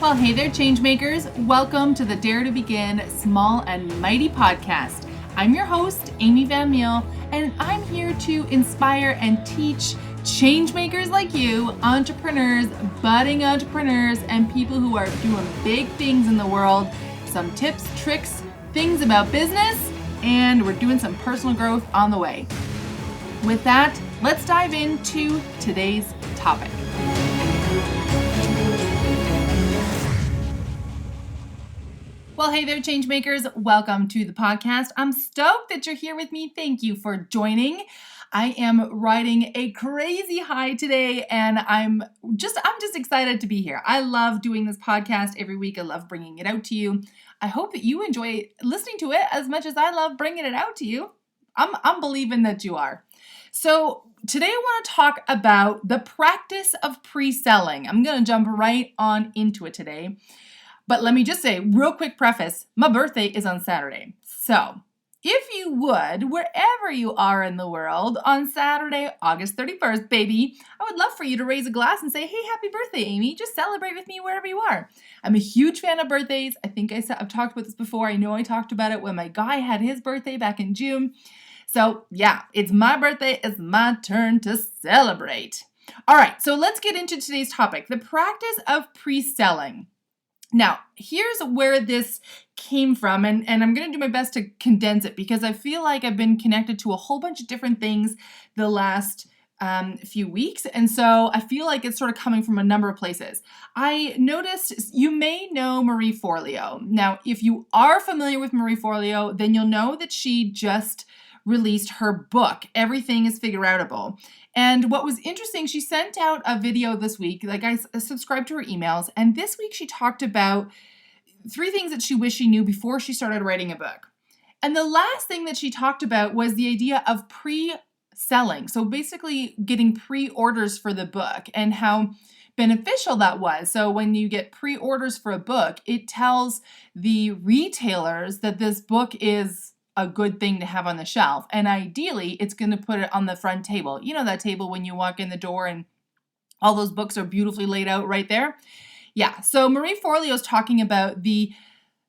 Well, hey there, changemakers. Welcome to the Dare to Begin Small and Mighty podcast. I'm your host, Amy Van Meel, and I'm here to inspire and teach changemakers like you, entrepreneurs, budding entrepreneurs, and people who are doing big things in the world, some tips, tricks, things about business, and we're doing some personal growth on the way. With that, let's dive into today's topic. Well, hey there, changemakers. Welcome to the podcast. I'm stoked that you're here with me. Thank you for joining. I am riding a crazy high today, and I'm just excited to be here. I love doing this podcast every week. I love bringing it out to you. I hope that you enjoy listening to it as much as I love bringing it out to you. I'm believing that you are. So today I want to talk about the practice of pre-selling. I'm going to jump right on into it today. But let me just say, real quick preface, my birthday is on Saturday. So if you would, wherever you are in the world, on Saturday, August 31st, baby, I would love for you to raise a glass and say, hey, happy birthday, Amy. Just celebrate with me wherever you are. I'm a huge fan of birthdays. I think I've talked about this before. I know I talked about it when my guy had his birthday back in June. So yeah, it's my birthday. It's my turn to celebrate. All right, so let's get into today's topic, the practice of pre-selling. Now, here's where this came from, and I'm going to do my best to condense it because I feel like I've been connected to a whole bunch of different things the last few weeks, and so I feel like it's sort of coming from a number of places. I noticed you may know Marie Forleo. Now, if you are familiar with Marie Forleo, then you'll know that she just released her book, Everything is Figureoutable. And what was interesting, she sent out a video this week, like I subscribed to her emails, and this week she talked about 3 things that she wished she knew before she started writing a book. And the last thing that she talked about was the idea of pre-selling. So basically getting pre-orders for the book and how beneficial that was. So when you get pre-orders for a book, it tells the retailers that this book is a good thing to have on the shelf. And ideally, it's going to put it on the front table. You know that table when you walk in the door and all those books are beautifully laid out right there? Yeah, so Marie Forleo is talking about the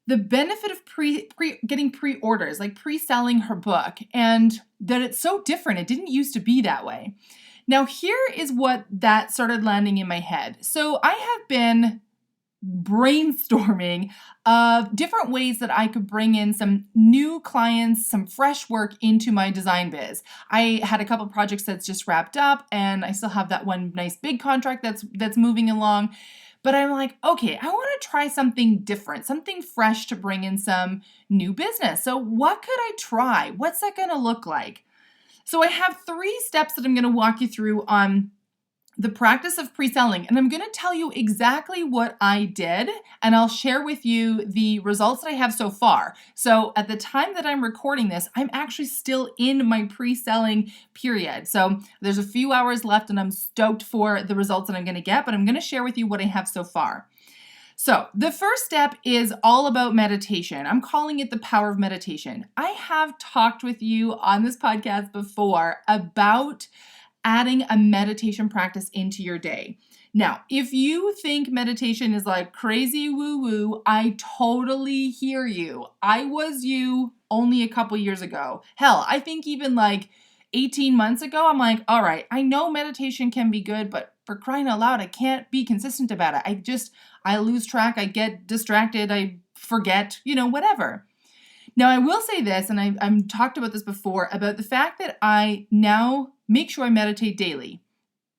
benefit of getting pre-orders, like pre-selling her book, and that it's so different. It didn't used to be that way. Now, here is what that started landing in my head. So I have been brainstorming of different ways that I could bring in some new clients, some fresh work into my design biz. I had a couple projects that's just wrapped up, and I still have that one nice big contract that's moving along. But I'm like, okay, I want to try something different, something fresh to bring in some new business. So what could I try? What's that going to look like? So I have 3 steps that I'm going to walk you through on the practice of pre-selling, and I'm going to tell you exactly what I did, and I'll share with you the results that I have so far. So at the time that I'm recording this, I'm actually still in my pre-selling period. So there's a few hours left, and I'm stoked for the results that I'm going to get, but I'm going to share with you what I have so far. So the first step is all about meditation. I'm calling it the power of meditation. I have talked with you on this podcast before about adding a meditation practice into your day. Now, if you think meditation is like crazy woo-woo, I totally hear you. I was you only a couple years ago. Hell, I think even like 18 months ago, I'm like, all right, I know meditation can be good, but for crying out loud, I can't be consistent about it. I lose track, I get distracted, I forget, whatever. Now, I will say this, and I've talked about this before, about the fact that I now make sure I meditate daily.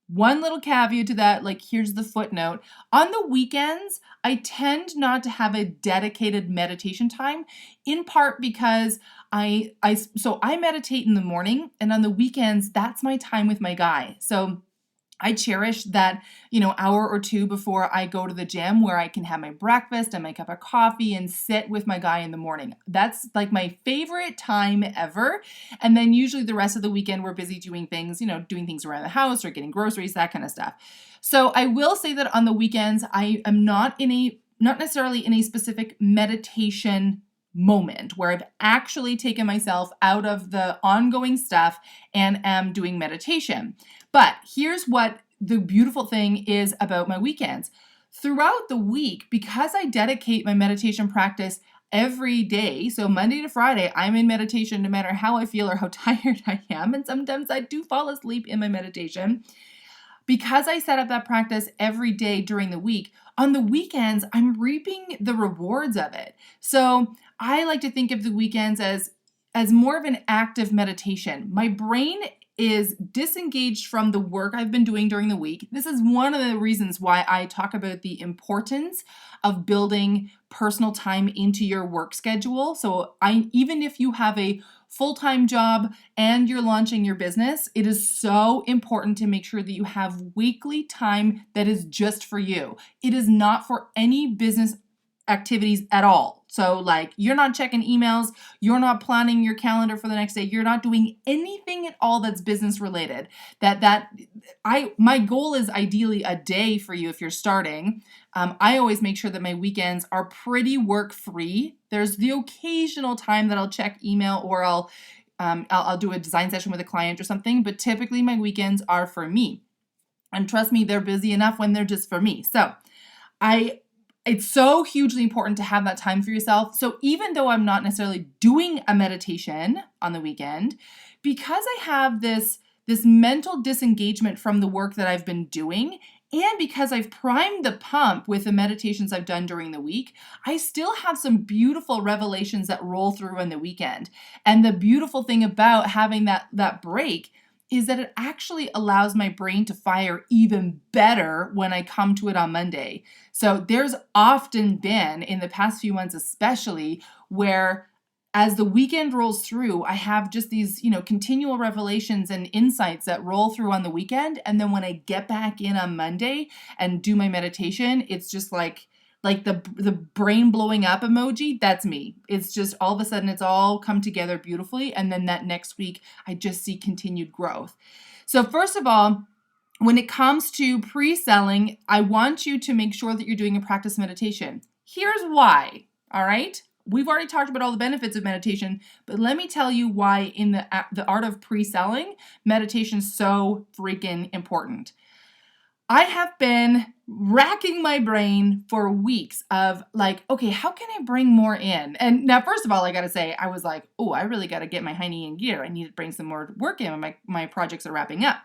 One little caveat to that, like here's the footnote. On the weekends, I tend not to have a dedicated meditation time, in part because I meditate in the morning, and on the weekends, that's my time with my guy. So I cherish that, hour or 2 before I go to the gym where I can have my breakfast and my cup of coffee and sit with my guy in the morning. That's like my favorite time ever. And then usually the rest of the weekend, we're busy doing things, doing things around the house or getting groceries, that kind of stuff. So I will say that on the weekends, I am not necessarily in a specific meditation moment where I've actually taken myself out of the ongoing stuff and am doing meditation. But here's what the beautiful thing is about my weekends. throughout the week, because I dedicate my meditation practice every day, so Monday to Friday, I'm in meditation no matter how I feel or how tired I am. And sometimes I do fall asleep in my meditation. Because I set up that practice every day during the week, on the weekends, I'm reaping the rewards of it. So I like to think of the weekends as more of an active meditation. My brain is disengaged from the work I've been doing during the week. This is one of the reasons why I talk about the importance of building personal time into your work schedule. So even if you have a full-time job and you're launching your business, it is so important to make sure that you have weekly time that is just for you. It is not for any business activities at all. So like you're not checking emails, you're not planning your calendar for the next day, you're not doing anything at all that's business related. My goal is ideally a day for you if you're starting. I always make sure that my weekends are pretty work free. There's the occasional time that I'll check email or I'll do a design session with a client or something, but typically my weekends are for me. And trust me, they're busy enough when they're just for me. So it's so hugely important to have that time for yourself. So even though I'm not necessarily doing a meditation on the weekend, because I have this mental disengagement from the work that I've been doing, and because I've primed the pump with the meditations I've done during the week, I still have some beautiful revelations that roll through on the weekend. And the beautiful thing about having that break is that it actually allows my brain to fire even better when I come to it on Monday. So there's often been, in the past few months especially, where as the weekend rolls through, I have just these, continual revelations and insights that roll through on the weekend. And then when I get back in on Monday and do my meditation, it's just like the brain blowing up emoji, that's me. It's just all of a sudden it's all come together beautifully. And then that next week, I just see continued growth. So first of all, when it comes to pre-selling, I want you to make sure that you're doing a practice meditation. Here's why, all right? We've already talked about all the benefits of meditation, but let me tell you why in the art of pre-selling, meditation is so freaking important. I have been racking my brain for weeks of like, okay, how can I bring more in? And now, first of all, I got to say, I was like, oh, I really got to get my hiney in gear. I need to bring some more work in when my projects are wrapping up.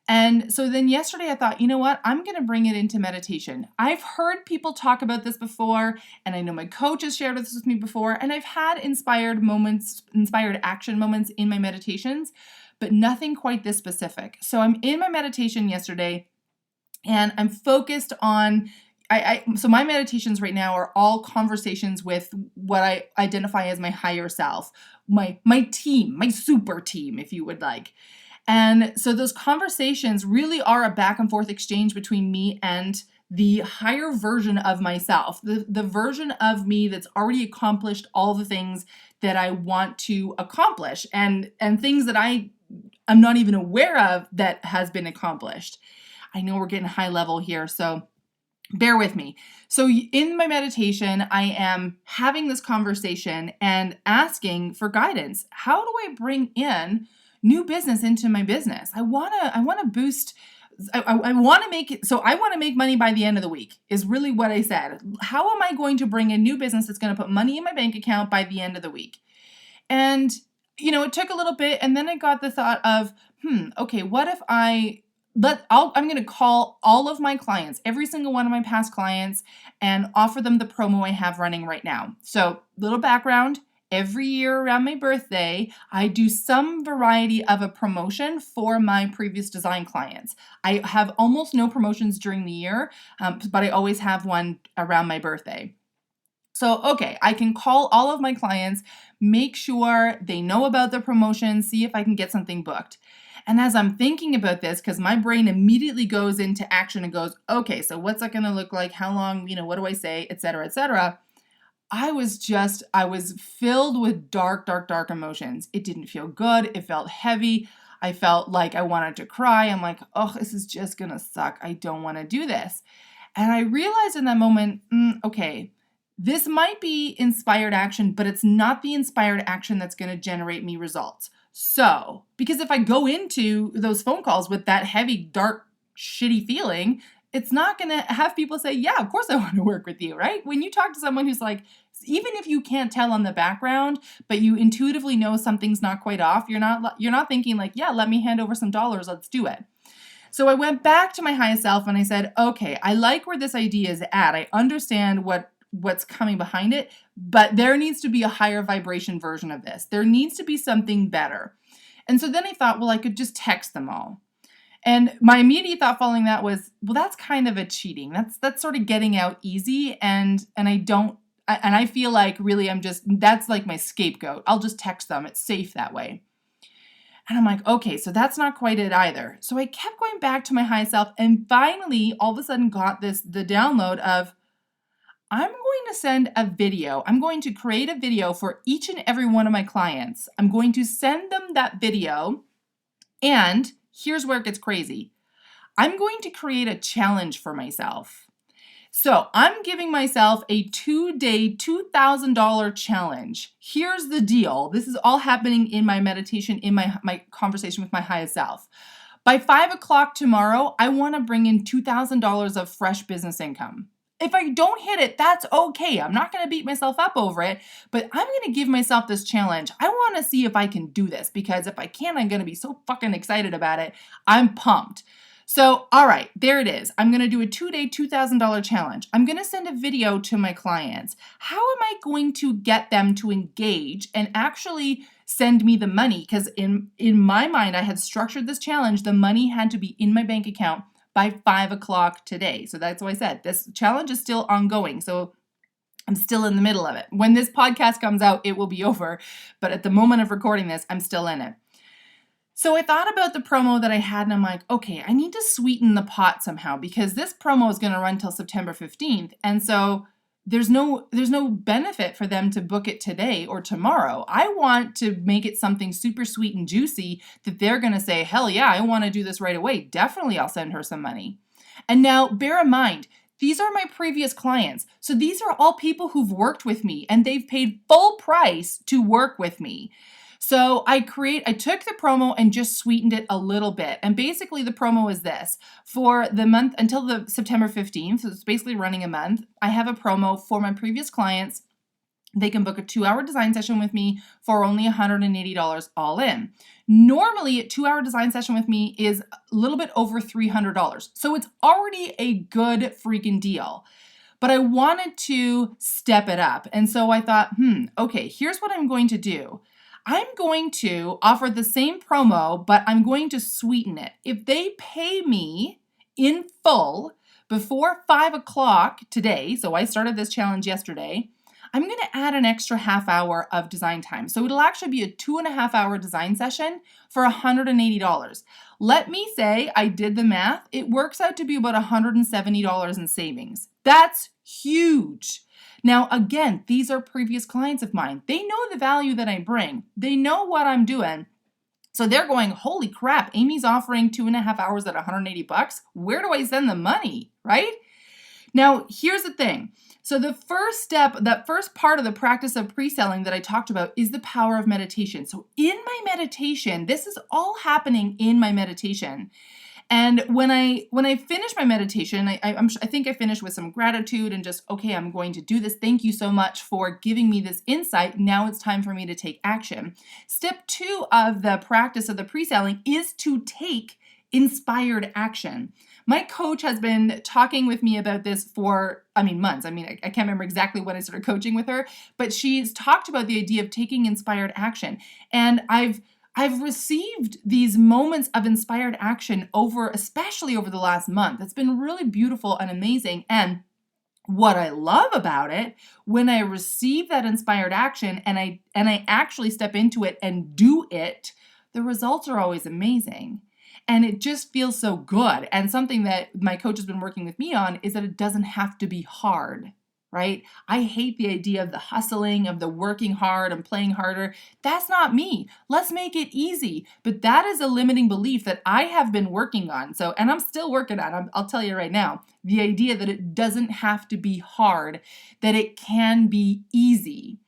And so then yesterday I thought, you know what? I'm going to bring it into meditation. I've heard people talk about this before, and I know my coach has shared this with me before, and I've had inspired action moments in my meditations, but nothing quite this specific. So I'm in my meditation yesterday, and I'm focused on, so my meditations right now are all conversations with what I identify as my higher self, my team, my super team, if you would like. And so those conversations really are a back and forth exchange between me and the higher version of myself, the version of me that's already accomplished all the things that I want to accomplish and things that I'm not even aware of that has been accomplished. I know we're getting high level here, so bear with me. So in my meditation, I am having this conversation and asking for guidance. How do I bring in new business into my business? I want to boost. I want to make it. So I want to make money by the end of the week is really what I said. How am I going to bring in new business that's going to put money in my bank account by the end of the week? And, it took a little bit. And then I got the thought of, okay, what if I'm going to call all of my clients, every single one of my past clients, and offer them the promo I have running right now. So little background. Every year around my birthday, I do some variety of a promotion for my previous design clients. I have almost no promotions during the year, but I always have one around my birthday. So, okay, I can call all of my clients, make sure they know about the promotion, see if I can get something booked. And as I'm thinking about this, because my brain immediately goes into action and goes, okay, so what's that going to look like? How long, what do I say, et cetera, et cetera. I was filled with dark, dark, dark emotions. It didn't feel good. It felt heavy. I felt like I wanted to cry. I'm like, oh, this is just going to suck. I don't want to do this. And I realized in that moment, okay, this might be inspired action, but it's not the inspired action that's going to generate me results. So, because if I go into those phone calls with that heavy, dark, shitty feeling, it's not going to have people say, yeah, of course I want to work with you, right? When you talk to someone who's like, even if you can't tell on the background, but you intuitively know something's not quite off, you're not thinking like, yeah, let me hand over some dollars, let's do it. So I went back to my highest self and I said, okay, I like where this idea is at. I understand what's coming behind it, but there needs to be a higher vibration version of this. There needs to be something better. And so then I thought, well, I could just text them all. And my immediate thought following that was, well, that's kind of a cheating. That's sort of getting out easy, and I feel like really that's like my scapegoat. I'll just text them. It's safe that way. And I'm like, okay, so that's not quite it either. So I kept going back to my high self and finally all of a sudden got the download of, I'm going to send a video. I'm going to create a video for each and every one of my clients. I'm going to send them that video, and here's where it gets crazy. I'm going to create a challenge for myself. So I'm giving myself a 2-day, $2,000 challenge. Here's the deal. This is all happening in my meditation, in my conversation with my highest self. By 5 o'clock tomorrow, I want to bring in $2,000 of fresh business income. If I don't hit it, that's okay. I'm not going to beat myself up over it, but I'm going to give myself this challenge. I want to see if I can do this, because if I can, I'm going to be so fucking excited about it. I'm pumped. So, all right, there it is. I'm going to do a 2-day, $2,000 challenge. I'm going to send a video to my clients. How am I going to get them to engage and actually send me the money? Because in my mind, I had structured this challenge. The money had to be in my bank account by 5 o'clock today. So that's why I said this challenge is still ongoing. So I'm still in the middle of it. When this podcast comes out, it will be over. But at the moment of recording this, I'm still in it. So I thought about the promo that I had, and I'm like, okay, I need to sweeten the pot somehow, because this promo is going to run till September 15th. And so there's no benefit for them to book it today or tomorrow. I want to make it something super sweet and juicy that they're going to say, hell yeah, I want to do this right away. Definitely I'll send her some money. And now bear in mind, these are my previous clients. So these are all people who've worked with me and they've paid full price to work with me. So I took the promo and just sweetened it a little bit. And basically the promo is this. For the month until the September 15th, so it's basically running a month, I have a promo for my previous clients. They can book a 2-hour design session with me for only $180 all in. Normally, a 2-hour design session with me is a little bit over $300. So it's already a good freaking deal. But I wanted to step it up. And so I thought, okay, here's what I'm going to do. I'm going to offer the same promo, but I'm going to sweeten it. If they pay me in full before 5 o'clock today, so I started this challenge yesterday, I'm going to add an extra half hour of design time. So it'll actually be a 2.5-hour design session for $180. Let me say I did the math. It works out to be about $170 in savings. That's huge. Now, again, these are previous clients of mine. They know the value that I bring. They know what I'm doing. So they're going, holy crap, Amy's offering 2.5 hours at $180. Where do I send the money, right? Now, here's the thing. So the first step, that first part of the practice of pre-selling that I talked about is the power of meditation. So in my meditation, this is all happening in my meditation. And when I finish my meditation, I think I finished with some gratitude and just, okay, I'm going to do this. Thank you so much for giving me this insight. Now it's time for me to take action. Step 2 of the practice of the pre-selling is to take inspired action. My coach has been talking with me about this for, months. I can't remember exactly when I started coaching with her, but she's talked about the idea of taking inspired action. And I've received these moments of inspired action especially over the last month. It's been really beautiful and amazing. And what I love about it, when I receive that inspired action and I actually step into it and do it, the results are always amazing. And it just feels so good. And something that my coach has been working with me on is that it doesn't have to be hard, right? I hate the idea of the hustling, of the working hard and playing harder. That's not me. Let's make it easy. But that is a limiting belief that I have been working on. And I'm still working on it. I'll tell you right now, the idea that it doesn't have to be hard, that it can be easy.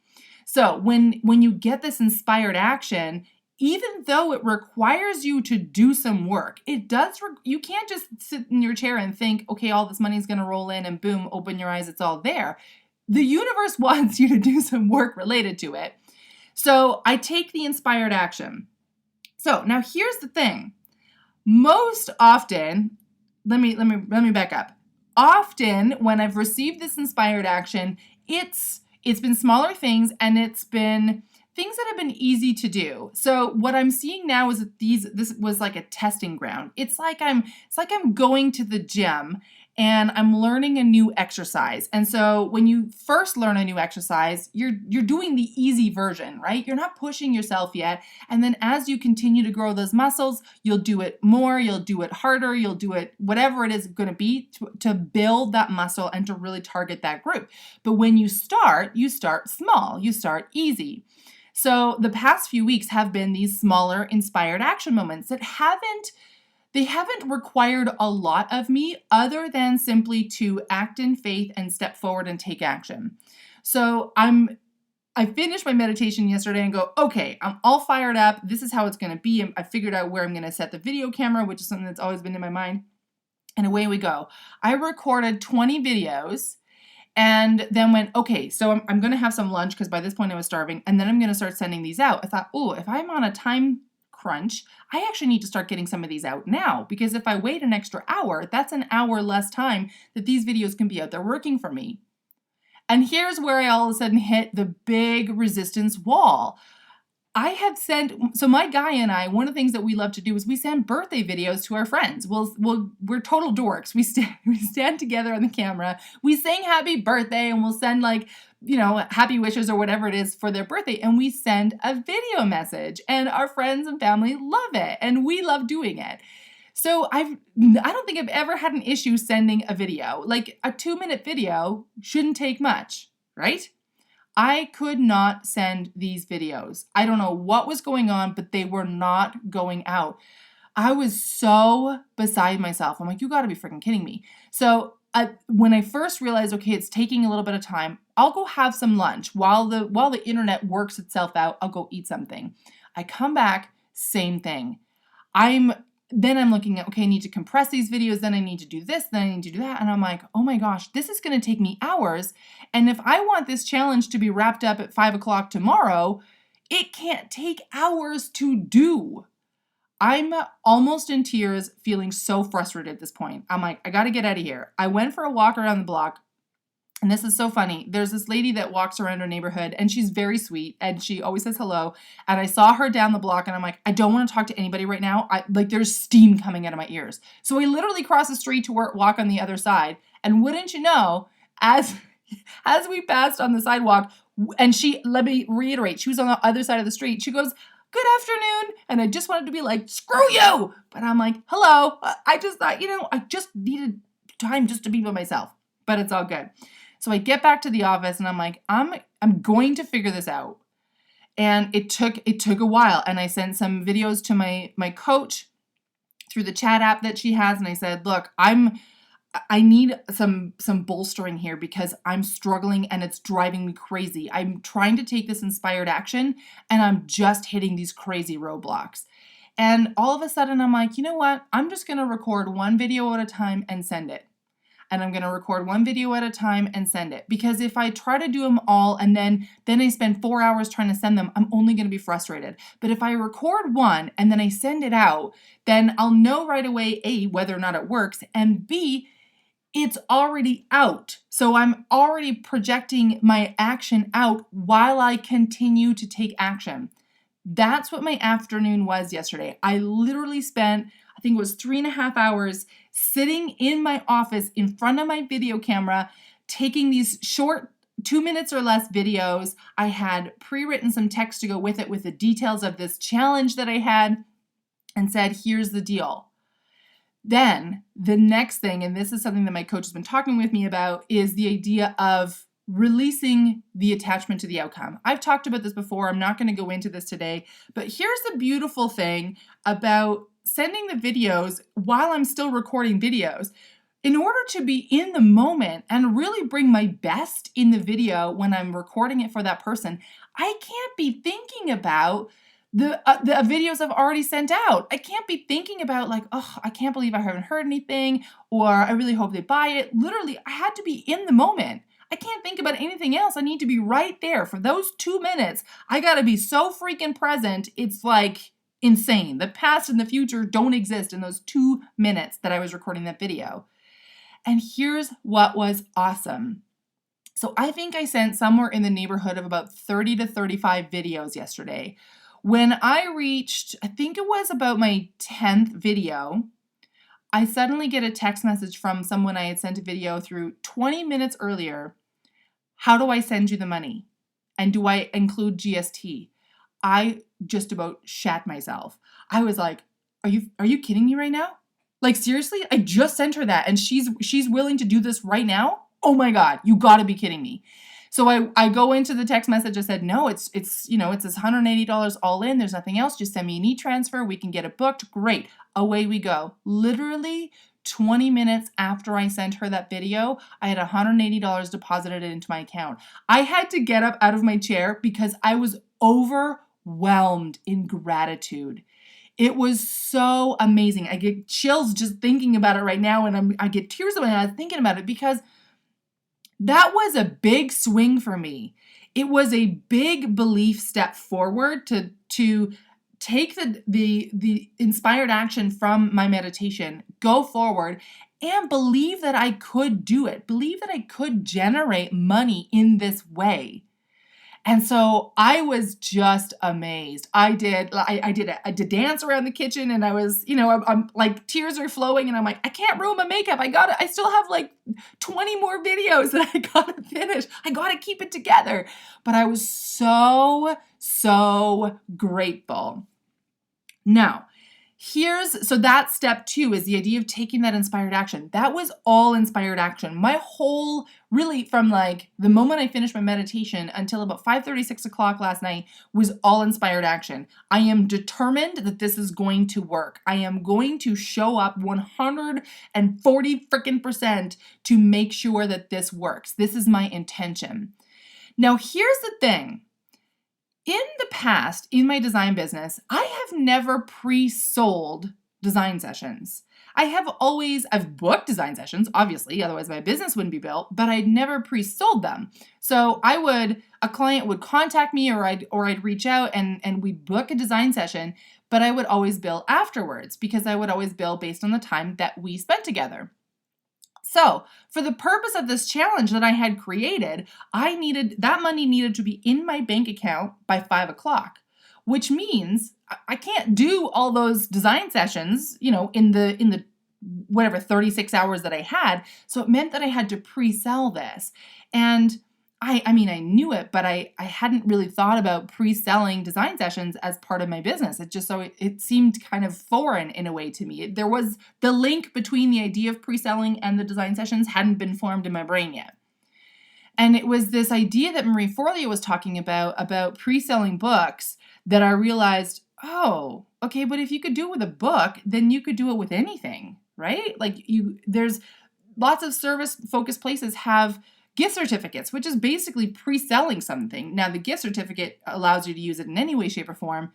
So when you get this inspired action, even though it requires you to do some work, you can't just sit in your chair and think, okay, all this money is going to roll in and boom, open your eyes, it's all there. The universe wants you to do some work related to it. So I take the inspired action. So now here's the thing. Most often, let me back up. Often when I've received this inspired action, it's been smaller things and it's been things that have been easy to do. So what I'm seeing now is that this was like a testing ground. It's like I'm going to the gym and I'm learning a new exercise. And so when you first learn a new exercise, you're doing the easy version, right? You're not pushing yourself yet. And then as you continue to grow those muscles, you'll do it more, you'll do it harder, you'll do it whatever it is going to be to build that muscle and to really target that group. But when you start small, you start easy. So the past few weeks have been these smaller inspired action moments that haven't required a lot of me other than simply to act in faith and step forward and take action. So I finished my meditation yesterday and go, okay, I'm all fired up. This is how it's going to be. I figured out where I'm going to set the video camera, which is something that's always been in my mind. And away we go. I recorded 20 videos and then went, okay, so I'm going to have some lunch because by this point I was starving. And then I'm going to start sending these out. I thought, oh, if I'm on a time crunch, I actually need to start getting some of these out now, because if I wait an extra hour, that's an hour less time that these videos can be out there working for me. And here's where I all of a sudden hit the big resistance wall. So my guy and I, one of the things that we love to do is we send birthday videos to our friends. We're total dorks. We stand together on the camera. We sing happy birthday and we'll send happy wishes or whatever it is for their birthday. And we send a video message and our friends and family love it. And we love doing it. So I don't think I've ever had an issue sending a video. Like a 2-minute video shouldn't take much, right? I could not send these videos. I don't know what was going on, but they were not going out. I was so beside myself. I'm like, you got to be freaking kidding me. So when I first realized, okay, it's taking a little bit of time, I'll go have some lunch. While the internet works itself out, I'll go eat something. I come back, same thing. Then I'm looking at, okay, I need to compress these videos, then I need to do this, then I need to do that. And I'm like, oh my gosh, this is going to take me hours. And if I want this challenge to be wrapped up at 5 o'clock tomorrow, it can't take hours to do. I'm almost in tears, feeling so frustrated at this point. I'm like, I got to get out of here. I went for a walk around the block. And this is so funny. There's this lady that walks around our neighborhood and she's very sweet and she always says hello. And I saw her down the block and I'm like, I don't want to talk to anybody right now. There's steam coming out of my ears. So I literally crossed the street to walk on the other side. And wouldn't you know, as we passed on the sidewalk, and let me reiterate, she was on the other side of the street. She goes, good afternoon. And I just wanted to be like, screw you. But I'm like, hello. I just thought, I just needed time just to be by myself, but it's all good. So I get back to the office and I'm like, I'm going to figure this out. And it took a while. And I sent some videos to my coach through the chat app that she has. And I said, look, I need some bolstering here because I'm struggling and it's driving me crazy. I'm trying to take this inspired action and I'm just hitting these crazy roadblocks. And all of a sudden I'm like, you know what? I'm just going to record one video at a time and send it. And I'm going to record one video at a time and send it. Because if I try to do them all and then I spend 4 hours trying to send them, I'm only going to be frustrated. But if I record one and then I send it out, then I'll know right away, A, whether or not it works, and B, it's already out. So I'm already projecting my action out while I continue to take action. That's what my afternoon was yesterday. I literally spent, I think it was 3.5 hours sitting in my office in front of my video camera, taking these short 2 minutes or less videos. I had pre-written some text to go with it with the details of this challenge that I had and said, here's the deal. Then the next thing, and this is something that my coach has been talking with me about, is the idea of releasing the attachment to the outcome. I've talked about this before. I'm not going to go into this today, but here's the beautiful thing about sending the videos while I'm still recording videos. In order to be in the moment and really bring my best in the video when I'm recording it for that person, I can't be thinking about the videos I've already sent out. I can't be thinking about like, oh, I can't believe I haven't heard anything, or I really hope they buy it. Literally, I had to be in the moment. I can't think about anything else. I need to be right there for those 2 minutes. I got to be so freaking present. It's like insane. The past and the future don't exist in those 2 minutes that I was recording that video. And here's what was awesome. So I think I sent somewhere in the neighborhood of about 30 to 35 videos yesterday. When I reached, I think it was about my 10th video, I suddenly get a text message from someone I had sent a video through 20 minutes earlier. How do I send you the money? And do I include GST? I just about shat myself. I was like, are you kidding me right now? Like, seriously? I just sent her that and she's willing to do this right now? Oh my God, you gotta be kidding me. So I go into the text message. I said, no, it's this $180 all in. There's nothing else. Just send me an e-transfer. We can get it booked. Great. Away we go. Literally 20 minutes after I sent her that video, I had $180 deposited into my account. I had to get up out of my chair because I was overwhelmed in gratitude. It was so amazing. I get chills just thinking about it right now, and I get tears in my eyes thinking about it because that was a big swing for me. It was a big belief step forward to take the inspired action from my meditation, go forward, and believe that I could do it. Believe that I could generate money in this way. And so I was just amazed. I did a dance around the kitchen, and I was, I'm like, tears are flowing, and I'm like, I can't ruin my makeup. I still have like 20 more videos that I gotta finish. I gotta keep it together. But I was so, so grateful. Now, so that's step 2 is the idea of taking that inspired action. That was all inspired action. My whole, really from like the moment I finished my meditation until about 5:30, 6 o'clock last night was all inspired action. I am determined that this is going to work. I am going to show up 140 freaking % to make sure that this works. This is my intention. Now, here's the thing. In the past, in my design business, I have never pre-sold design sessions. I've booked design sessions, obviously, otherwise my business wouldn't be built, but I'd never pre-sold them. So a client would contact me or I'd reach out and we'd book a design session, but I would always bill afterwards because I would always bill based on the time that we spent together. So for the purpose of this challenge that I had created, that money needed to be in my bank account by 5 o'clock, which means I can't do all those design sessions, in the whatever 36 hours that I had. So it meant that I had to pre-sell this. And I knew it, but I hadn't really thought about pre-selling design sessions as part of my business. It seemed kind of foreign in a way to me. There was the link between the idea of pre-selling and the design sessions hadn't been formed in my brain yet. And it was this idea that Marie Forleo was talking about pre-selling books that I realized, oh, okay, but if you could do it with a book, then you could do it with anything, right? Like there's lots of service-focused places have gift certificates, which is basically pre-selling something. Now, the gift certificate allows you to use it in any way, shape, or form.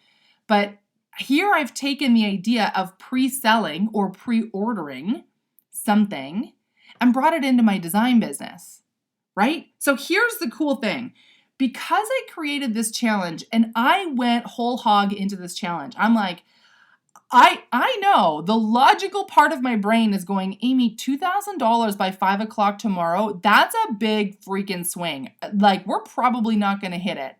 But here I've taken the idea of pre-selling or pre-ordering something and brought it into my design business, right? So here's the cool thing. Because I created this challenge and I went whole hog into this challenge, I'm like, I know the logical part of my brain is going, Amy, $2,000 by 5 o'clock tomorrow. That's a big freaking swing. Like, we're probably not going to hit it.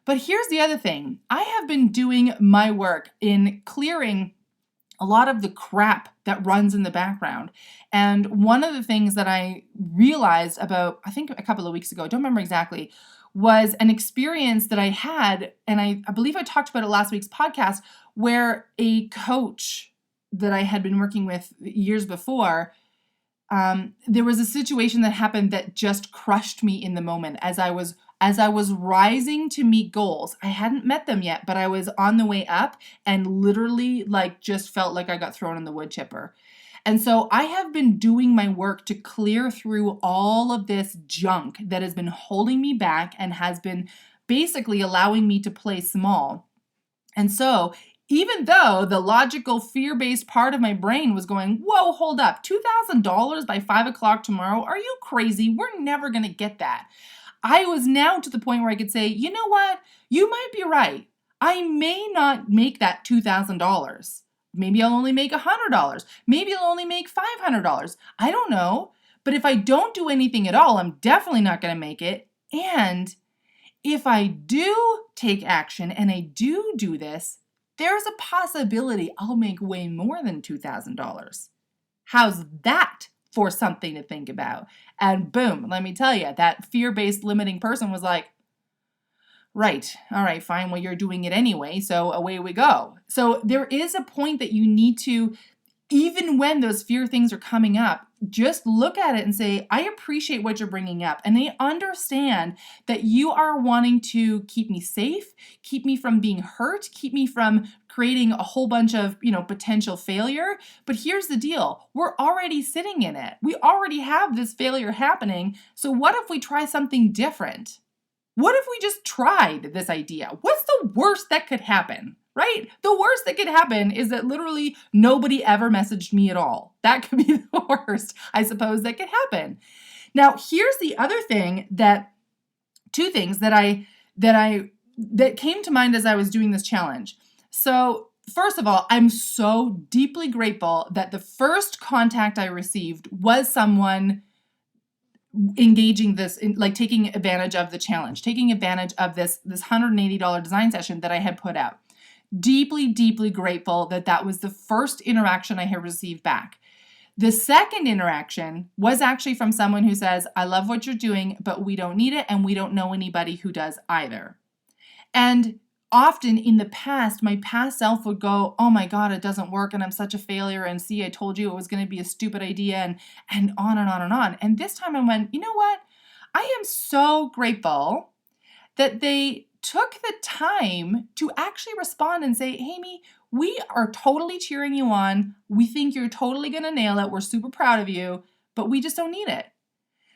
But here's the other thing. I have been doing my work in clearing a lot of the crap that runs in the background. And one of the things that I realized about, I think a couple of weeks ago, I don't remember exactly, was an experience that I had, and I believe I talked about it last week's podcast, where a coach that I had been working with years before, there was a situation that happened that just crushed me in the moment as I was rising to meet goals. I hadn't met them yet, but I was on the way up and literally just felt like I got thrown in the wood chipper. And so I have been doing my work to clear through all of this junk that has been holding me back and has been basically allowing me to play small. And so even though the logical fear-based part of my brain was going, whoa, hold up, $2,000 by 5 o'clock tomorrow? Are you crazy? We're never going to get that. I was now to the point where I could say, you know what? You might be right. I may not make that $2,000. Maybe I'll only make $100. Maybe I'll only make $500. I don't know. But if I don't do anything at all, I'm definitely not going to make it. And if I do take action and I do this, there's a possibility I'll make way more than $2,000. How's that for something to think about? And boom, let me tell you, that fear-based limiting person was like, right, all right, fine, well, you're doing it anyway, so away we go. So there is a point that you need to, even when those fear things are coming up, just look at it and say, I appreciate what you're bringing up. And I understand that you are wanting to keep me safe, keep me from being hurt, keep me from creating a whole bunch of, potential failure. But here's the deal. We're already sitting in it. We already have this failure happening. So what if we try something different? What if we just tried this idea? What's the worst that could happen? Right? The worst that could happen is that literally nobody ever messaged me at all. That could be the worst, I suppose, that could happen. Now, here's the other thing two things that came to mind as I was doing this challenge. So, first of all, I'm so deeply grateful that the first contact I received was someone engaging this, like taking advantage of the challenge, taking advantage of this $180 design session that I had put out. Deeply, deeply grateful that was the first interaction I had received back. The second interaction was actually from someone who says, I love what you're doing, but we don't need it, and we don't know anybody who does either. And often in the past, my past self would go, oh my God, it doesn't work, and I'm such a failure, and see, I told you it was going to be a stupid idea, and on and on and on. And this time I went, you know what? I am so grateful that they took the time to actually respond and say, Amy, we are totally cheering you on. We think you're totally going to nail it. We're super proud of you, but we just don't need it.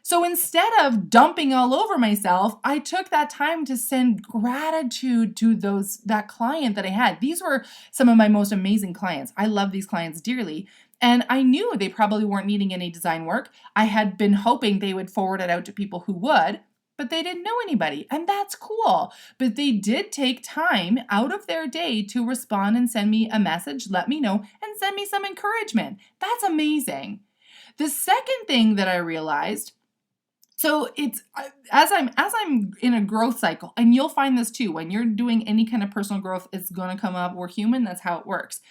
So instead of dumping all over myself, I took that time to send gratitude to that client that I had. These were some of my most amazing clients. I love these clients dearly. And I knew they probably weren't needing any design work. I had been hoping they would forward it out to people who would, but they didn't know anybody, and that's cool. But they did take time out of their day to respond and send me a message, let me know, and send me some encouragement. That's amazing. The second thing that I realized, so it's as I'm in a growth cycle, and you'll find this too, when you're doing any kind of personal growth, it's going to come up. We're human, that's how it works.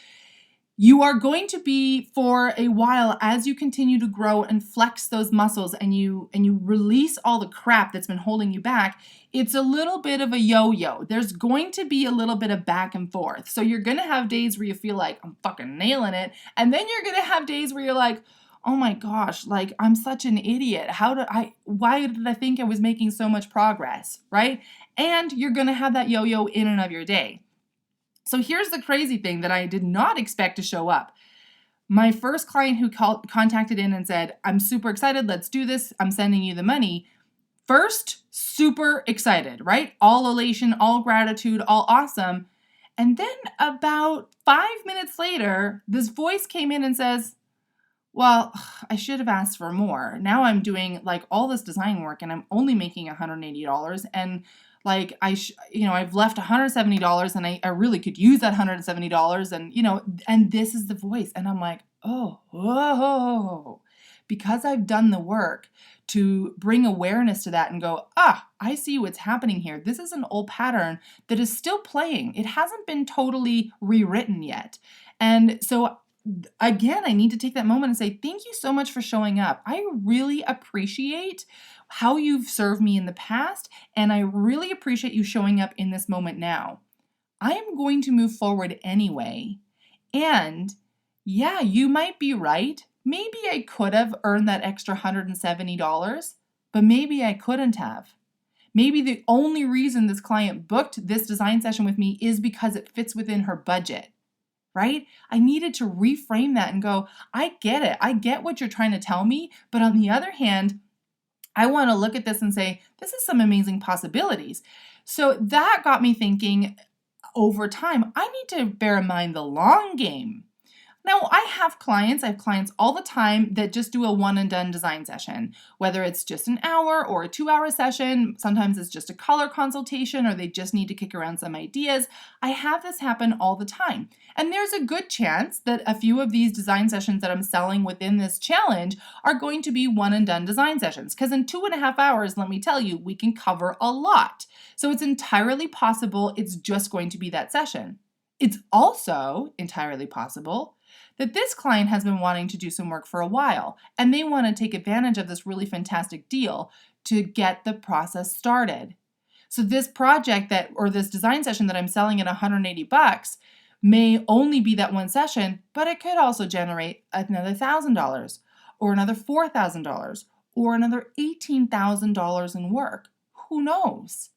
You are going to be, for a while, as you continue to grow and flex those muscles and you release all the crap that's been holding you back, it's a little bit of a yo-yo. There's going to be a little bit of back and forth. So you're going to have days where you feel like, I'm fucking nailing it. And then you're going to have days where you're like, oh my gosh, like I'm such an idiot. Why did I think I was making so much progress, right? And you're going to have that yo-yo in and of your day. So here's the crazy thing that I did not expect to show up. My first client who contacted in and said, I'm super excited, let's do this, I'm sending you the money. First, super excited, right? All elation, all gratitude, all awesome. And then about 5 minutes later, this voice came in and says, well, I should have asked for more. Now I'm doing like all this design work and I'm only making $180, and like I've left $170 and I really could use that $170, and this is the voice. And I'm like, oh, whoa, because I've done the work to bring awareness to that and go, I see what's happening here. This is an old pattern that is still playing. It hasn't been totally rewritten yet. And so again, I need to take that moment and say, thank you so much for showing up. I really appreciate how you've served me in the past, and I really appreciate you showing up in this moment now. I am going to move forward anyway. And yeah, you might be right. Maybe I could have earned that extra $170, but maybe I couldn't have. Maybe the only reason this client booked this design session with me is because it fits within her budget. Right? I needed to reframe that and go, I get it. I get what you're trying to tell me. But on the other hand, I want to look at this and say, this is some amazing possibilities. So that got me thinking, over time, I need to bear in mind the long game. Now, I have clients all the time that just do a one and done design session, whether it's just an hour or a 2-hour session. Sometimes it's just a color consultation or they just need to kick around some ideas. I have this happen all the time. And there's a good chance that a few of these design sessions that I'm selling within this challenge are going to be one and done design sessions. Because in 2.5 hours, let me tell you, we can cover a lot. So it's entirely possible it's just going to be that session. It's also entirely possible that this client has been wanting to do some work for a while, and they want to take advantage of this really fantastic deal to get the process started. So this project or this design session that I'm selling at $180 may only be that one session, but it could also generate another $1,000 or another $4,000 or another $18,000 in work. Who knows?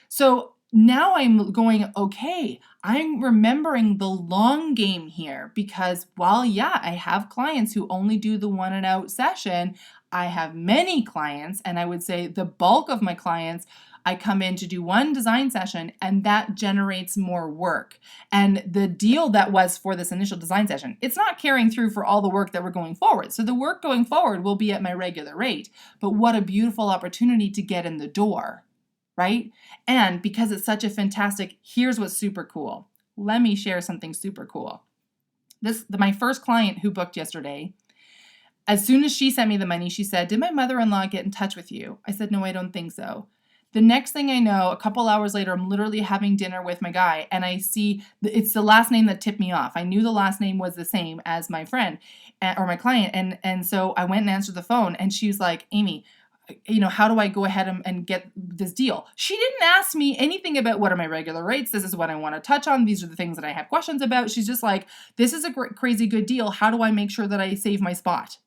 So now I'm going, okay, I'm remembering the long game here because while, yeah, I have clients who only do the one and out session, I have many clients, and I would say the bulk of my clients, I come in to do one design session and that generates more work. And the deal that was for this initial design session, it's not carrying through for all the work that we're going forward. So the work going forward will be at my regular rate, but what a beautiful opportunity to get in the door. Right? And because it's such a fantastic, here's what's super cool. Let me share something super cool. My first client who booked yesterday, as soon as she sent me the money, she said, "Did my mother-in-law get in touch with you?" I said, "No, I don't think so." The next thing I know, a couple hours later, I'm literally having dinner with my guy and I see it's the last name that tipped me off. I knew the last name was the same as my friend or my client. And so I went and answered the phone and she was like, "Amy, how do I go ahead and get this deal?" She didn't ask me anything about what are my regular rates. This is what I want to touch on. These are the things that I have questions about. She's just like, "This is a crazy good deal. How do I make sure that I save my spot?"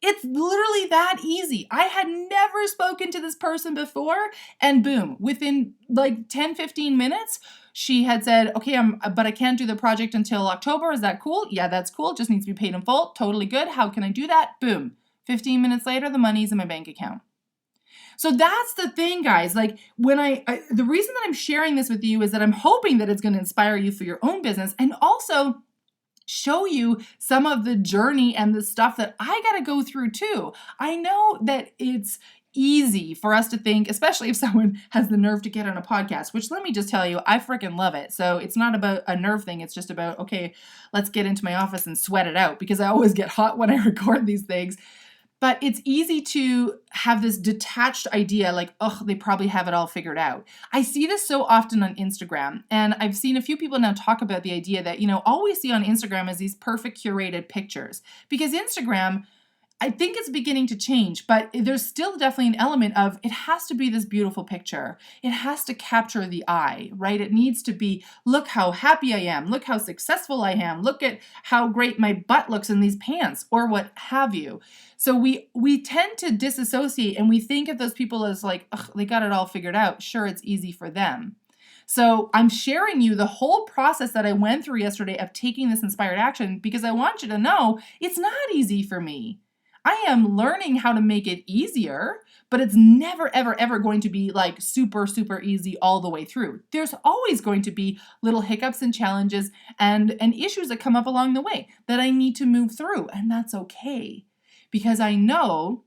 It's literally that easy. I had never spoken to this person before, and boom, within like 10, 15 minutes, she had said, "Okay, but I can't do the project until October. Is that cool?" "Yeah, that's cool. Just needs to be paid in full." "Totally good. How can I do that?" Boom. 15 minutes later, the money's in my bank account. So that's the thing, guys. Like the reason that I'm sharing this with you is that I'm hoping that it's going to inspire you for your own business and also show you some of the journey and the stuff that I got to go through too. I know that it's easy for us to think, especially if someone has the nerve to get on a podcast, which let me just tell you, I freaking love it. So it's not about a nerve thing. It's just about, okay, let's get into my office and sweat it out because I always get hot when I record these things. But it's easy to have this detached idea like, oh, they probably have it all figured out. I see this so often on Instagram, and I've seen a few people now talk about the idea that, all we see on Instagram is these perfect curated pictures. Because Instagram, I think it's beginning to change, but there's still definitely an element of it has to be this beautiful picture. It has to capture the eye, right? It needs to be, look how happy I am. Look how successful I am. Look at how great my butt looks in these pants or what have you. So we tend to disassociate and we think of those people as like, ugh, they got it all figured out. Sure, it's easy for them. So I'm sharing you the whole process that I went through yesterday of taking this inspired action because I want you to know it's not easy for me. I am learning how to make it easier, but it's never, ever, ever going to be like super, super easy all the way through. There's always going to be little hiccups and challenges and issues that come up along the way that I need to move through, and that's okay. Because I know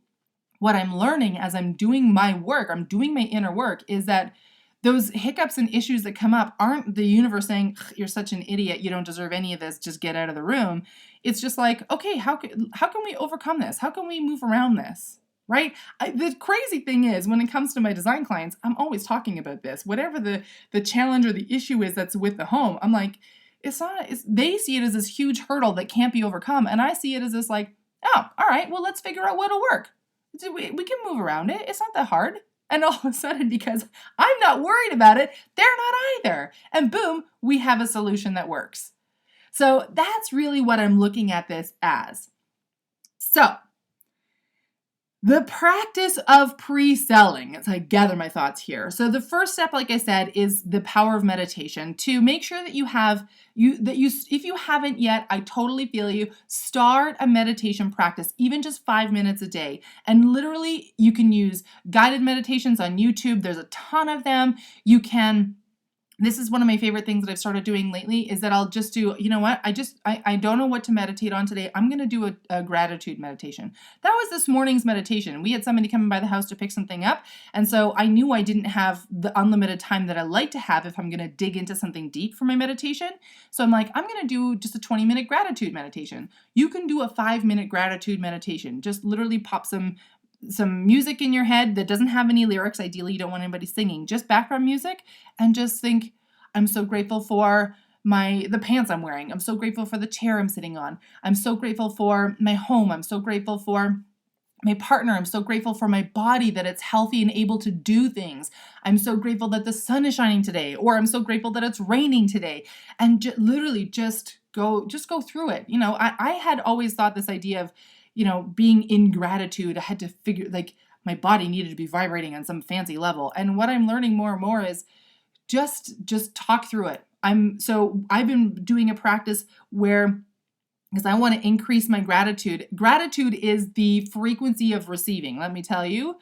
what I'm learning as I'm doing my work, I'm doing my inner work, is that those hiccups and issues that come up aren't the universe saying, "You're such an idiot, you don't deserve any of this, just get out of the room." It's just like, okay, how can we overcome this? How can we move around this? Right? The crazy thing is, when it comes to my design clients, I'm always talking about this. Whatever the challenge or the issue is that's with the home, I'm like, they see it as this huge hurdle that can't be overcome. And I see it as this like, oh, all right, well, let's figure out what'll work. We can move around it. It's not that hard. And all of a sudden, because I'm not worried about it, they're not either. And boom, we have a solution that works. So that's really what I'm looking at this as. So the practice of pre-selling, as I gather my thoughts here. So the first step, like I said, is the power of meditation to make sure that if you haven't yet, I totally feel you, start a meditation practice, even just 5 minutes a day. And literally you can use guided meditations on YouTube. There's a ton of them. You can This is one of my favorite things that I've started doing lately is that I'll just do, you know what? I don't know what to meditate on today. I'm going to do a gratitude meditation. That was this morning's meditation. We had somebody coming by the house to pick something up. And so I knew I didn't have the unlimited time that I like to have if I'm going to dig into something deep for my meditation. So I'm like, I'm going to do just a 20-minute gratitude meditation. You can do a 5-minute gratitude meditation. Just literally pop some music in your head that doesn't have any lyrics. Ideally, you don't want anybody singing, just background music, and just think, I'm so grateful for the pants I'm wearing. I'm so grateful for the chair I'm sitting on. I'm so grateful for my home. I'm so grateful for my partner. I'm so grateful for my body, that it's healthy and able to do things. I'm so grateful that the sun is shining today, or I'm so grateful that it's raining today. And literally just go through it. I had always thought this idea of, being in gratitude, I had to figure, like, my body needed to be vibrating on some fancy level. And what I'm learning more and more is just talk through it. I've been doing a practice where, because I want to increase my gratitude. Gratitude is the frequency of receiving. Let me tell you,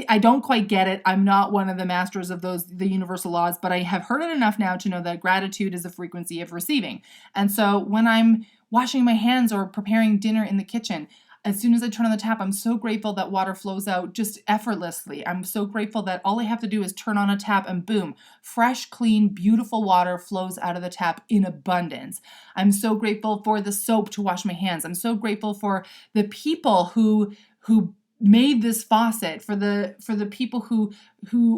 I don't quite get it. I'm not one of the masters of the universal laws, but I have heard it enough now to know that gratitude is the frequency of receiving. And so when I'm washing my hands or preparing dinner in the kitchen, as soon as I turn on the tap, I'm so grateful that water flows out just effortlessly. I'm so grateful that all I have to do is turn on a tap and boom, fresh, clean, beautiful water flows out of the tap in abundance. I'm so grateful for the soap to wash my hands. I'm so grateful for the people who made this faucet, for the people who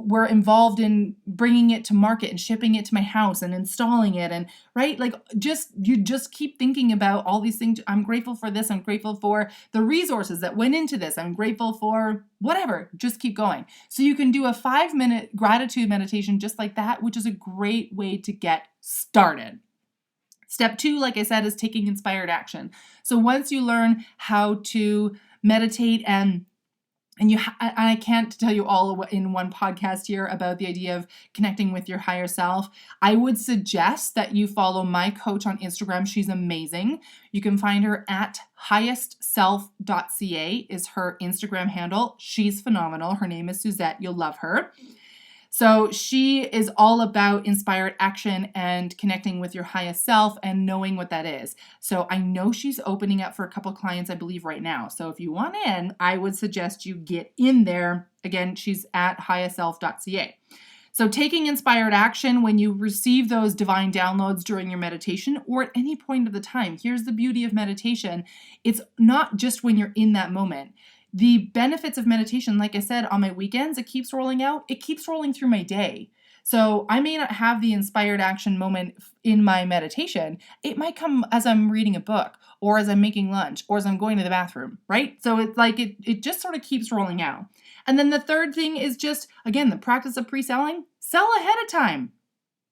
were involved in bringing it to market and shipping it to my house and installing it, and right, like, you just keep thinking about all these things. I'm grateful for this. I'm grateful for the resources that went into this. I'm grateful for whatever. Just keep going. So you can do a 5-minute gratitude meditation just like that, which is a great way to get started. Step 2, like I said, is taking inspired action. So once you learn how to meditate, and I can't tell you all in one podcast here about the idea of connecting with your higher self. I would suggest that you follow my coach on Instagram. She's amazing. You can find her at highestself.ca is her Instagram handle. She's phenomenal. Her name is Suzette. You'll love her. So she is all about inspired action and connecting with your highest self and knowing what that is. So I know she's opening up for a couple clients, I believe, right now. So if you want in, I would suggest you get in there. Again, she's at highestself.ca. So taking inspired action when you receive those divine downloads during your meditation or at any point of the time. Here's the beauty of meditation. It's not just when you're in that moment. The benefits of meditation, like I said, on my weekends, it keeps rolling out. It keeps rolling through my day. So I may not have the inspired action moment in my meditation. It might come as I'm reading a book or as I'm making lunch or as I'm going to the bathroom, right? So it's like it just sort of keeps rolling out. And then the third thing is just, again, the practice of pre-selling. Sell ahead of time.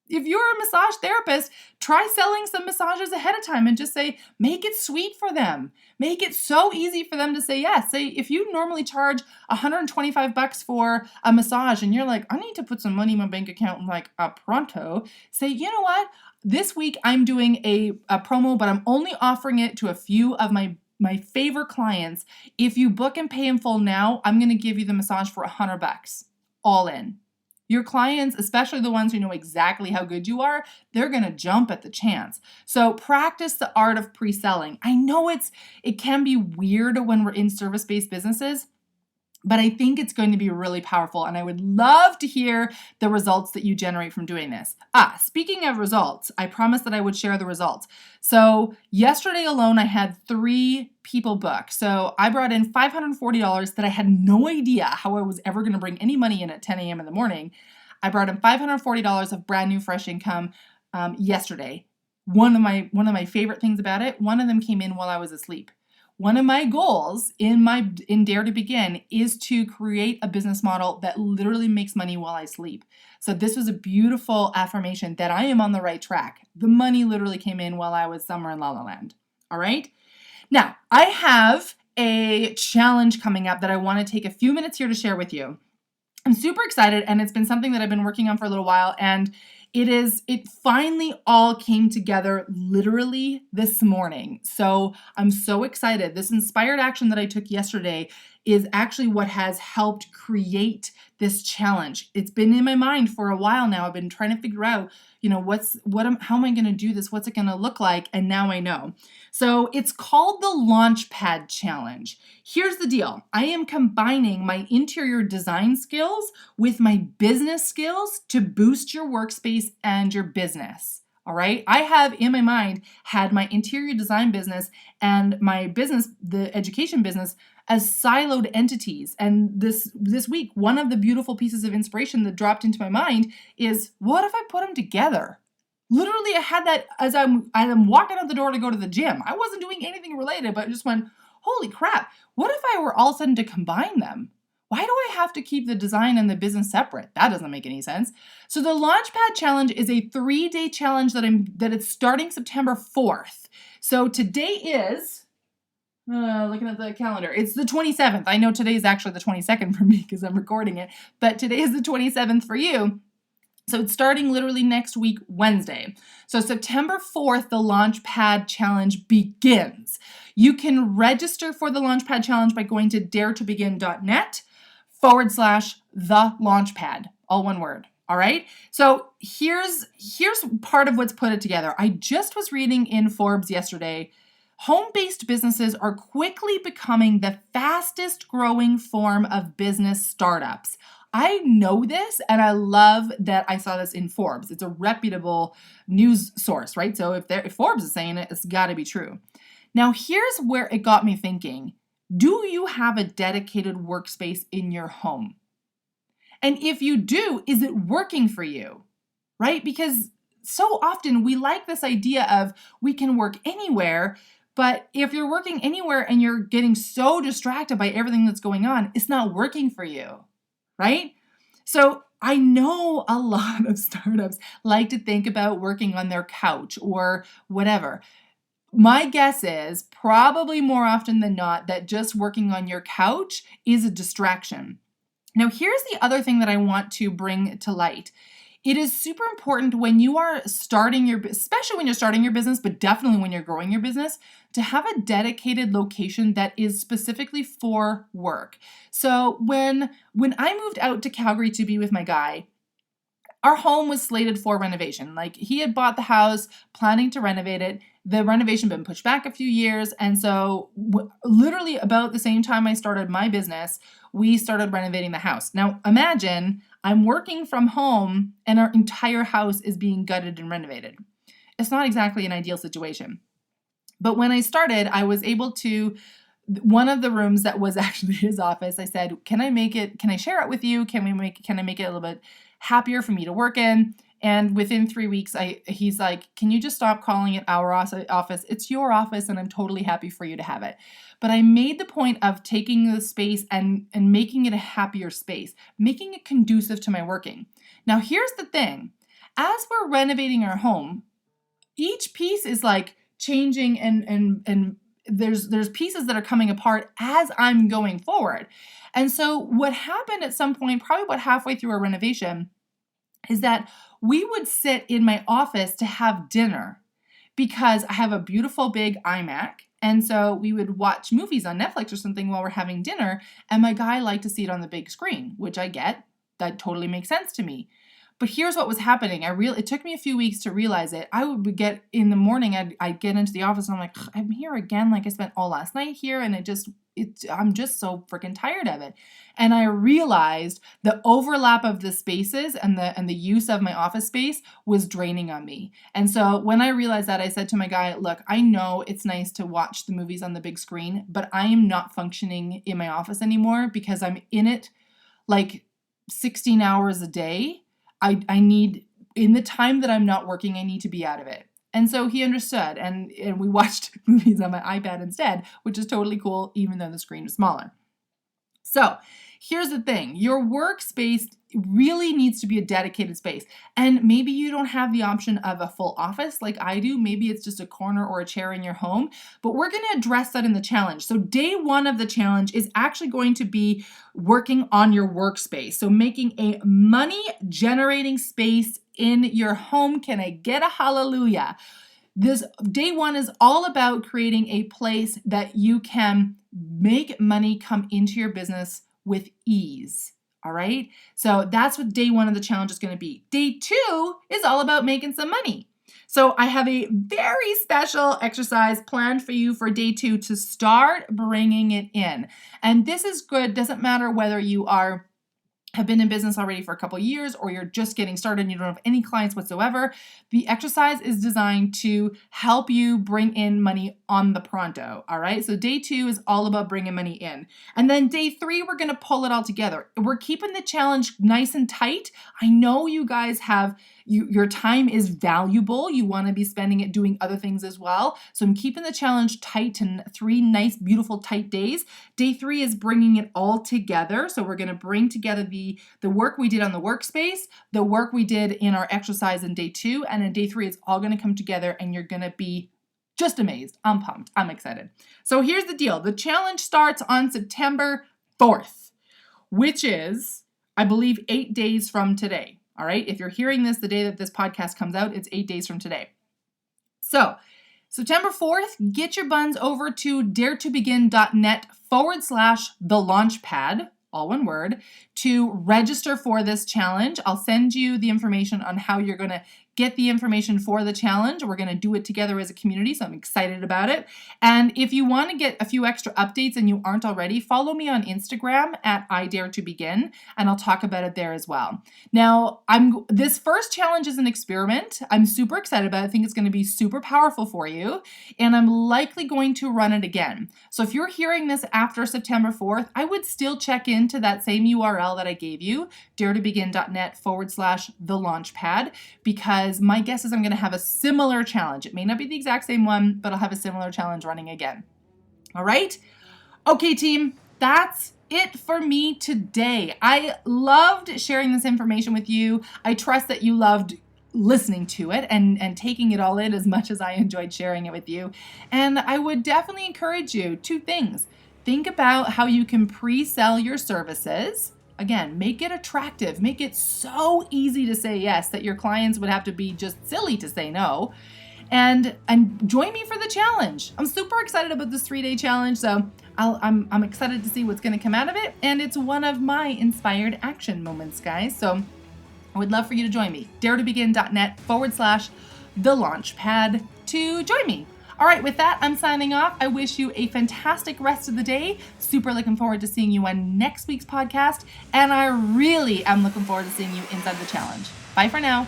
If you're a massage therapist, try selling some massages ahead of time and just say, make it sweet for them. Make it so easy for them to say yes. Say, if you normally charge $125 for a massage and you're like, I need to put some money in my bank account like pronto, say, you know what? This week I'm doing a promo, but I'm only offering it to a few of my favorite clients. If you book and pay in full now, I'm going to give you the massage for $100, all in. Your clients, especially the ones who know exactly how good you are, they're going to jump at the chance. So practice the art of pre-selling. I know it can be weird when we're in service-based businesses, but I think it's going to be really powerful, and I would love to hear the results that you generate from doing this. Speaking of results, I promised that I would share the results. So yesterday alone, I had 3 people book. So I brought in $540 that I had no idea how I was ever going to bring any money in at 10 a.m. in the morning. I brought in $540 of brand new fresh income yesterday. One of my favorite things about it, one of them came in while I was asleep. One of my goals in Dare to Begin is to create a business model that literally makes money while I sleep. So this was a beautiful affirmation that I am on the right track. The money literally came in while I was somewhere in La La Land. All right. Now I have a challenge coming up that I want to take a few minutes here to share with you. I'm super excited, and it's been something that I've been working on for a little while, and it finally all came together literally this morning. So I'm so excited. This inspired action that I took yesterday is actually what has helped create this challenge. It's been in my mind for a while now. I've been trying to figure out, how am I going to do this? What's it going to look like? And now I know. So it's called the Launchpad Challenge. Here's the deal. I am combining my interior design skills with my business skills to boost your workspace and your business. All right. I have in my mind had my interior design business and my business, the education business, as siloed entities. And this week, one of the beautiful pieces of inspiration that dropped into my mind is, what if I put them together? Literally, I had that as I'm walking out the door to go to the gym. I wasn't doing anything related, but I just went, holy crap, what if I were all of a sudden to combine them? Why do I have to keep the design and the business separate? That doesn't make any sense. So the Launchpad Challenge is a 3-day challenge that it's starting September 4th. So today is, looking at the calendar, it's the 27th. I know today is actually the 22nd for me because I'm recording it, but today is the 27th for you. So it's starting literally next week, Wednesday. So September 4th, the Launchpad Challenge begins. You can register for the Launchpad Challenge by going to daretobegin.net/the Launchpad, all one word. All right. So here's part of what's put it together. I just was reading in Forbes yesterday. Home-based businesses are quickly becoming the fastest growing form of business startups. I know this, and I love that I saw this in Forbes. It's a reputable news source, right? So if Forbes is saying it, it's got to be true. Now, here's where it got me thinking. Do you have a dedicated workspace in your home? And if you do, is it working for you, right? Because so often we like this idea of we can work anywhere, but if you're working anywhere and you're getting so distracted by everything that's going on, it's not working for you. Right? So I know a lot of startups like to think about working on their couch or whatever. My guess is probably more often than not that just working on your couch is a distraction. Now, here's the other thing that I want to bring to light. It is super important when you are starting especially when you're starting your business, but definitely when you're growing your business, to have a dedicated location that is specifically for work. So when I moved out to Calgary to be with my guy, our home was slated for renovation. Like, he had bought the house, planning to renovate it. The renovation been pushed back a few years. And so literally about the same time I started my business, we started renovating the house. Now imagine I'm working from home and our entire house is being gutted and renovated. It's not exactly an ideal situation. But when I started, I was able to, one of the rooms that was actually his office, I said, can I share it with you? Can I make it a little bit happier for me to work in? And within 3 weeks, he's like, can you just stop calling it our office? It's your office, and I'm totally happy for you to have it. But I made the point of taking the space and making it a happier space, making it conducive to my working. Now, here's the thing. As we're renovating our home, each piece is like changing and there's pieces that are coming apart as I'm going forward. And so what happened at some point, probably about halfway through our renovation, is that we would sit in my office to have dinner because I have a beautiful big iMac. And so we would watch movies on Netflix or something while we're having dinner. And my guy liked to see it on the big screen, which I get. That totally makes sense to me. But here's what was happening. It took me a few weeks to realize it. I would get in the morning, I'd get into the office and I'm like, I'm here again. Like, I spent all last night here, and I'm just so freaking tired of it. And I realized the overlap of the spaces and the use of my office space was draining on me. And so when I realized that, I said to my guy, look, I know it's nice to watch the movies on the big screen, but I am not functioning in my office anymore because I'm in it like 16 hours a day. I need, in the time that I'm not working, I need to be out of it. And so he understood, and we watched movies on my iPad instead, which is totally cool, even though the screen is smaller. So here's the thing. Your workspace really needs to be a dedicated space. And maybe you don't have the option of a full office like I do. Maybe it's just a corner or a chair in your home. But we're going to address that in the challenge. So day 1 of the challenge is actually going to be working on your workspace. So making a money-generating space in your home. Can I get a hallelujah? This day 1 is all about creating a place that you can make money come into your business with ease. All right. So that's what day 1 of the challenge is going to be. Day 2 is all about making some money. So I have a very special exercise planned for you for day 2 to start bringing it in. And this is good. Doesn't matter whether you have been in business already for a couple of years or you're just getting started and you don't have any clients whatsoever. The exercise is designed to help you bring in money on the pronto. All right. So day 2 is all about bringing money in. And then day 3, we're going to pull it all together. We're keeping the challenge nice and tight. I know you guys have your time is valuable. You want to be spending it doing other things as well. So I'm keeping the challenge tight to 3 nice, beautiful, tight days. Day 3 is bringing it all together. So we're going to bring together the work we did on the workspace, the work we did in our exercise in day 2, and in day 3, it's all going to come together and you're going to be just amazed. I'm pumped. I'm excited. So here's the deal. The challenge starts on September 4th, which is, I believe, 8 days from today. All right. If you're hearing this the day that this podcast comes out, it's 8 days from today. So September 4th, get your buns over to daretobegin.net/thelaunchpad, all one word, to register for this challenge. I'll send you the information on how you're going to get the information for the challenge. We're going to do it together as a community, so I'm excited about it. And if you want to get a few extra updates and you aren't already, follow me on Instagram at @IDareToBegin, and I'll talk about it there as well. Now, this first challenge is an experiment. I'm super excited about it. I think it's going to be super powerful for you, and I'm likely going to run it again. So if you're hearing this after September 4th, I would still check into that same URL that I gave you, daretobegin.net/thelaunchpad, because my guess is I'm going to have a similar challenge. It may not be the exact same one, but I'll have a similar challenge running again. All right. Okay, team, that's it for me today. I loved sharing this information with you. I trust that you loved listening to it and taking it all in as much as I enjoyed sharing it with you. And I would definitely encourage you 2 things. Think about how you can pre-sell your services. Again, make it attractive. Make it so easy to say yes that your clients would have to be just silly to say no. And join me for the challenge. I'm super excited about this 3-day challenge, so I'm excited to see what's going to come out of it. And it's one of my inspired action moments, guys. So I would love for you to join me. daretobegin.net/thelaunchpad to join me. All right, with that, I'm signing off. I wish you a fantastic rest of the day. Super looking forward to seeing you on next week's podcast. And I really am looking forward to seeing you inside the challenge. Bye for now.